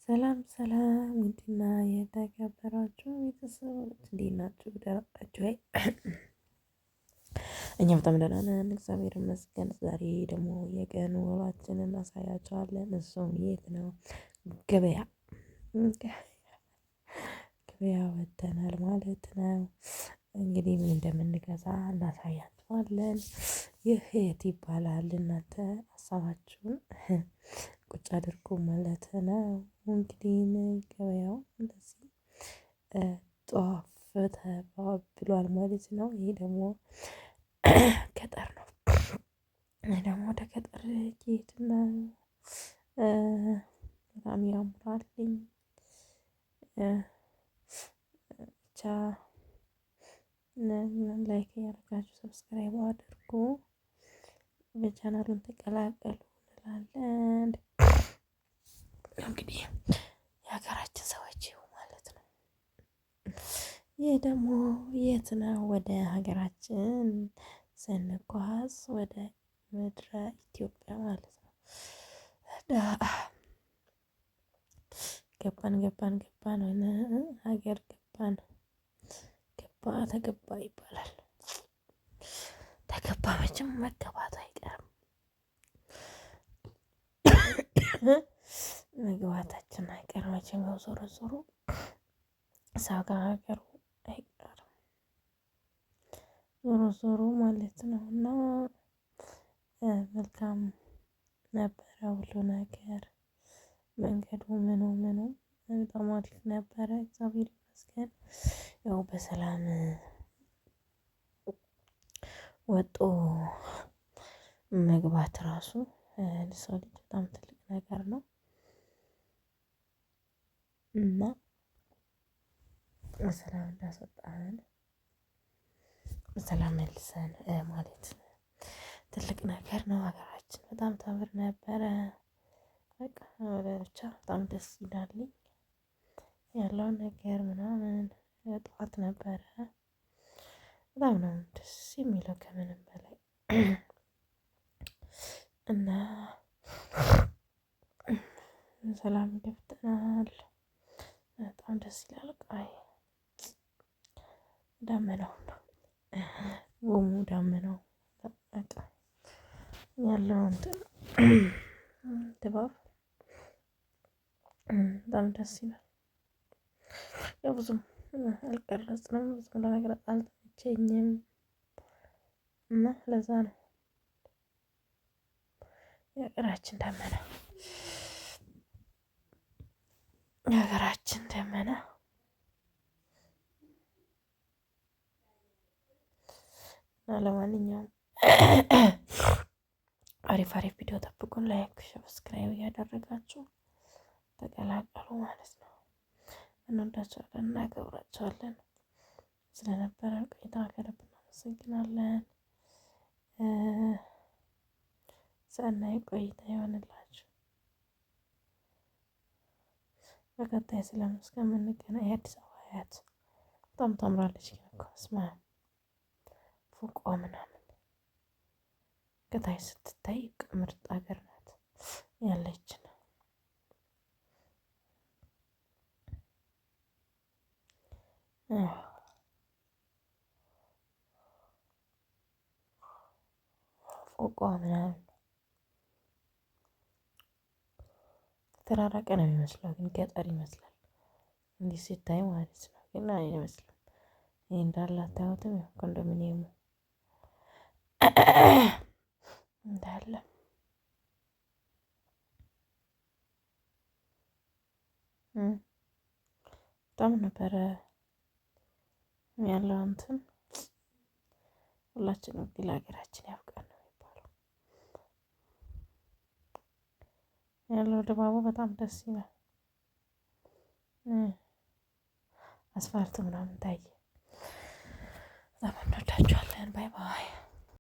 ሰላም ሰላም ውድና የተከበራችሁ ቤተሰቦች እንዴት ናችሁ? ደህና ናችሁ ወይ? እኛ በጣም ደህና ነን፣ እግዚአብሔር ይመስገን። ዛሬ ደግሞ የቀን ውሏችንን እናሳያቸዋለን። እሱም የት ነው? ገበያ ገበያ ወጥተናል ማለት ነው። እንግዲህ ምን እንደምንገዛ እናሳያቸዋለን። ይህ የት ይባላል? እናንተ ሀሳባችሁን ቁጭ አድርጎ ማለት ነው። እንግዲህ ገበያው እንደዚህ ጧፍ ተብሏል ማለት ነው። ይሄ ደግሞ ገጠር ነው። ይሄ ደግሞ ወደ ገጠር ጌትና በጣም ያምራልኝ። ብቻ ላይክ እያደረጋችሁ ሰብስክራይብ አድርጉ፣ በቻናሉን ተቀላቀሉ እንላለን። እንግዲህ የሀገራችን ሰዎች ማለት ነው። ይህ ደግሞ የት ነው? ወደ ሀገራችን ስንጓዝ ወደ ምድረ ኢትዮጵያ ማለት ነው። ገባን ወይነ ሀገር ገባን። ተገባ ይባላል። ተገባ መቼም መገባቱ አይቀርም። መግባታችን አይቀርም መቼም ያው ዞሮ ዞሮ ሰው ጋር ሀገሩ አይቀርም ዞሮ ዞሮ ማለት ነው። እና መልካም ነበረ ሁሉ ነገር፣ መንገዱ ምኑ በጣም አሪፍ ነበረ፣ እግዚአብሔር ይመስገን። ያው በሰላም ወጦ መግባት ራሱ ለሰው ልጅ በጣም ትልቅ ነገር ነው እና በሰላም እንዳስወጣን በሰላም መልሰን ማለት ትልቅ ነገር ነው። ሀገራችን በጣም ታምር ነበረ። በቃ ብቻ በጣም ደስ ይላልኝ ያለውን ነገር ምናምን። ጠዋት ነበረ፣ በጣም ነው ደስ የሚለው ከምንም በላይ እና ሰላም ገብተናል። በጣም ደስ ይላል። ቃይ ዳመናው ነው ጉሙ ዳመናው ያለውን ድባብ በጣም ደስ ይላል። ያው ብዙም አልቀረጽንም፣ ብዙም ለመቅረጽ አልተመቸኝም እና ለዛ ነው የሀገራችን ደመና እና ለማንኛውም አሪፍ ቪዲዮ ጠብቁን። ላይክ ሰብስክራይብ እያደረጋችሁ ተቀላቀሉ ማለት ነው። እንወዳቸዋለን፣ እናከብራቸዋለን። ስለነበረን ቆይታ ከልብ እናመሰግናለን። ሰናይ ቆይታ ይሆንላችሁ። በቀጣይ እስከምንገናኝ የአዲስ አበባ አያት በጣም ታምራለች። ግን እኮ ስማ ፎቋ ምናምን ከታይ ስትታይ ምርጥ ሀገር ናት ያለችን። ፎቋ ምናምን የተራራቀ ነው የሚመስለው፣ ግን ገጠር ይመስላል እንዲህ ሲታይ ማለት ነው። ግን አይመስልም። ይሄ እንዳለ አታዩትም? ኮንዶሚኒየሙ እንዳለ በጣም ነበረ ያለው እንትን። ሁላችንም ግን ለሀገራችን ያብቃን ነው የሚባለው። ያለው ድባቡ በጣም ደስ ይላል። አስፋልት ምናምን ታየ። በጣም እንወዳችኋለን። ባይ ባይ